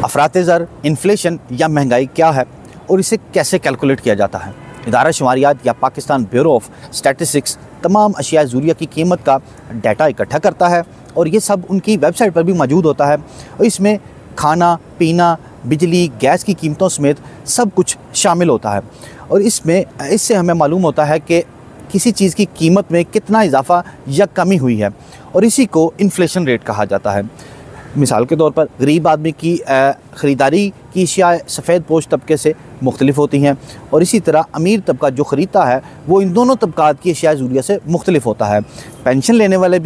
अफराते ज़र, इन्फ्लेशन या महंगाई क्या है और इसे कैसे कैलकुलेट किया जाता है। इदारा शुमारियात या पाकिस्तान ब्यूरो ऑफ स्टैटिस्टिक्स तमाम अशिया ज़रूरिया की कीमत का डाटा इकट्ठा करता है और ये सब उनकी वेबसाइट पर भी मौजूद होता है और इसमें खाना पीना, बिजली, गैस की कीमतों समेत सब कुछ शामिल होता है। और इससे हमें मालूम होता है कि किसी चीज़ की कीमत में कितना इजाफा या कमी हुई है और इसी को इन्फ्लेशन रेट कहा जाता है। मिसाल के तौर पर गरीब आदमी की ख़रीदारी की अशिया सफ़ेद पोश तबके से मुख्तलिफ होती हैं और इसी तरह अमीर तबका जो ख़रीदता है वो इन दोनों तबकात की अशिया ज़रूरिया से मुख्तलिफ होता है। पेंशन लेने वाले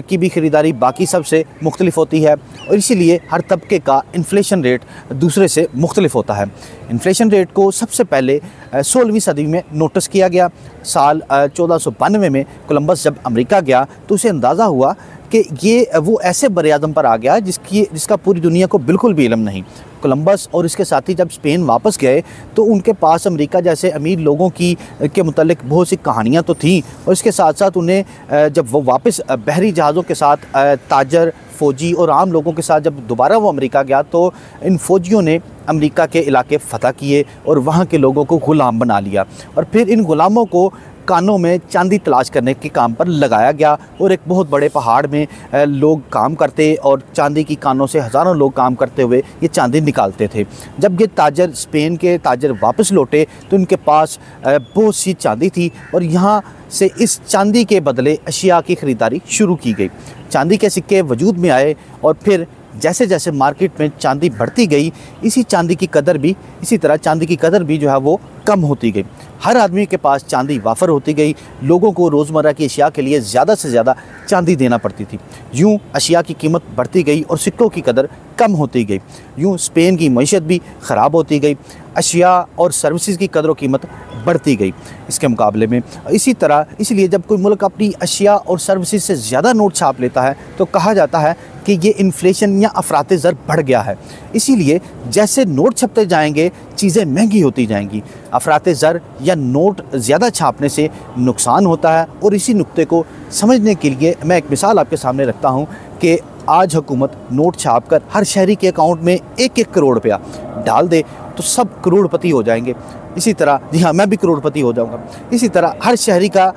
की भी ख़रीदारी बाकी सब से मुख्तलिफ होती है और इसीलिए हर तबके का इन्फ्लेशन रेट दूसरे से मुख्तलिफ होता है। इन्फ्लेशन रेट को सबसे पहले 16वीं सदी में नोटिस किया गया। साल 1492 में कोलंबस जब अमेरिका गया तो उसे अंदाज़ा हुआ कि ये वो ऐसे बर-ए-आज़म पर आ गया जिसका पूरी दुनिया को बिल्कुल भी इल्म नहीं। कोलंबस और इसके साथी जब स्पेन वापस गए तो उनके पास अमेरिका जैसे अमीर लोगों के मुतल्लिक बहुत सी कहानियाँ तो थीं और इसके साथ साथ उन्हें जब वो वापस बहरी जहाज़ों के साथ ताजर, फ़ौजी और आम लोगों के साथ जब दोबारा वो अमेरिका गया तो इन फ़ौजियों ने अमेरिका के इलाके फ़तह किए और वहाँ के लोगों को ग़ुलाम बना लिया और फिर इन ग़ुलामों को कानों में चांदी तलाश करने के काम पर लगाया गया और एक बहुत बड़े पहाड़ में लोग काम करते और चांदी की कानों से हज़ारों लोग काम करते हुए ये चांदी निकालते थे। जब ये ताजर, स्पेन के ताजर वापस लौटे तो इनके पास बहुत सी चांदी थी और यहाँ से इस चांदी के बदले अशिया की ख़रीदारी शुरू की गई। चांदी के सिक्के वजूद में आए और फिर जैसे जैसे मार्केट में चांदी बढ़ती गई इसी तरह चांदी की कदर भी जो है वो कम होती गई। हर आदमी के पास चांदी वाफर होती गई। लोगों को रोज़मर्रा की अशिया के लिए ज़्यादा से ज़्यादा चांदी देना पड़ती थी। यूँ अशिया की कीमत बढ़ती गई और सिक्कों की कदर कम होती गई। यूँ स्पेन की मईशत भी ख़राब होती गई। अशिया और सर्विसेज की कदर व कीमत बढ़ती गई इसके मुकाबले में। इसलिए जब कोई मुल्क अपनी अशिया और सर्विसेज से ज़्यादा नोट छाप लेता है तो कहा जाता है कि ये इन्फ्लेशन या अफराते ज़र बढ़ गया है। इसीलिए जैसे नोट छपते जाएंगे चीज़ें महंगी होती जाएंगी। अफराते ज़र या नोट ज़्यादा छापने से नुकसान होता है और इसी नुक्ते को समझने के लिए मैं एक मिसाल आपके सामने रखता हूँ कि आज हुकूमत नोट छाप कर हर शहरी के अकाउंट में 1-1 करोड़ रुपया डाल दे तो सब करोड़पति हो जाएंगे। इसी तरह, जी हाँ, मैं भी करोड़पति हो जाऊंगा। इसी तरह हर शहरी का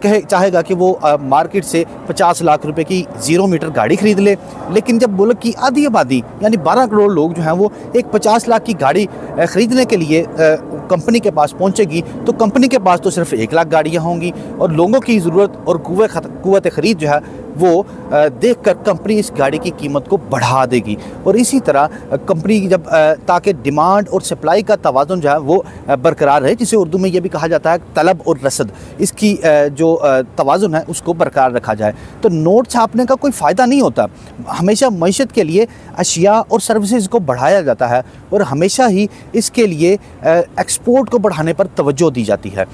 चाहेगा कि वो मार्केट से 50 लाख रुपए की 0 मीटर गाड़ी ख़रीद ले, लेकिन जब मुल्क की आधी आबादी यानी 12 करोड़ लोग जो हैं वो एक 50 लाख की गाड़ी ख़रीदने के लिए कंपनी के पास पहुंचेगी तो कंपनी के पास तो सिर्फ 1 लाख गाड़ियां होंगी और लोगों की ज़रूरत और कुव्वत ख़रीद जो है वो देखकर कंपनी इस गाड़ी की कीमत को बढ़ा देगी। और इसी तरह कंपनी जब ताकि डिमांड और सप्लाई का तवाज़ुन जो है वो बरकरार रहे, जिसे उर्दू में ये भी कहा जाता है तलब और रसद, इसकी जो तवाज़ुन है उसको बरकरार रखा जाए। तो नोट छापने का कोई फ़ायदा नहीं होता। हमेशा मईशत के लिए अशिया और सर्विसेज को बढ़ाया जाता है और हमेशा ही इसके लिए एक्सपोर्ट को बढ़ाने पर तवज्जो दी जाती है।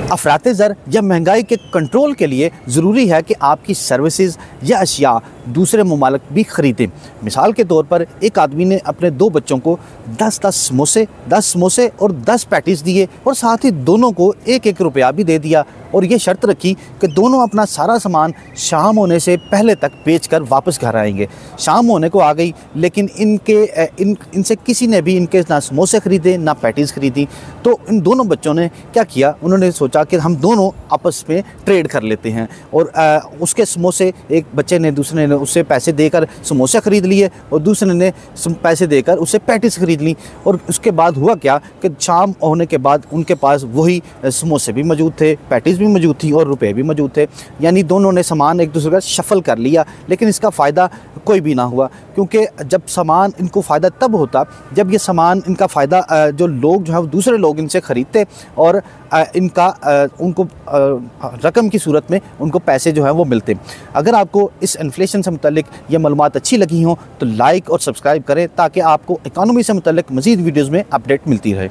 अफराते ज़र या महंगाई के कंट्रोल के लिए ज़रूरी है कि आपकी सर्विसेज या अशिया दूसरे ममालिक भी ख़रीदें। मिसाल के तौर पर एक आदमी ने अपने 2 बच्चों को 10 समोसे और 10 पैटीज़ दिए और साथ ही दोनों को 1-1 रुपया भी दे दिया और ये शर्त रखी कि दोनों अपना सारा सामान शाम होने से पहले तक बेचकर वापस घर आएंगे। शाम होने को आ गई लेकिन इनसे किसी ने भी इनके ना समोसे ख़रीदे ना पैटीज़ ख़रीदी। तो इन दोनों बच्चों ने क्या किया, उन्होंने सोचा कि हम दोनों आपस में ट्रेड कर लेते हैं और उसके समोसे एक बच्चे ने दूसरे ने उससे पैसे देकर समोसे ख़रीद लिए और दूसरे ने पैसे देकर उससे पैटीज़ ख़रीद ली। और उसके बाद हुआ क्या कि शाम होने के बाद उनके पास वही समोसे भी मौजूद थे, पैटीज़ भी मौजूद थी और रुपए भी मौजूद थे। यानी दोनों ने सामान एक दूसरे का शफल कर लिया, लेकिन इसका फ़ायदा कोई भी ना हुआ, क्योंकि जब सामान इनको फ़ायदा तब होता जब ये सामान इनका फ़ायदा जो लोग जो है दूसरे लोग इनसे ख़रीदते और उनको रकम की सूरत में उनको पैसे जो हैं वो मिलते। अगर आपको इस इन्फ्लेशन से मुतल्लिक ये मालूमात अच्छी लगी हों तो लाइक और सब्सक्राइब करें ताकि आपको इकॉनमी से मुतल्लिक मज़ीद वीडियोज़ में अपडेट मिलती रहे।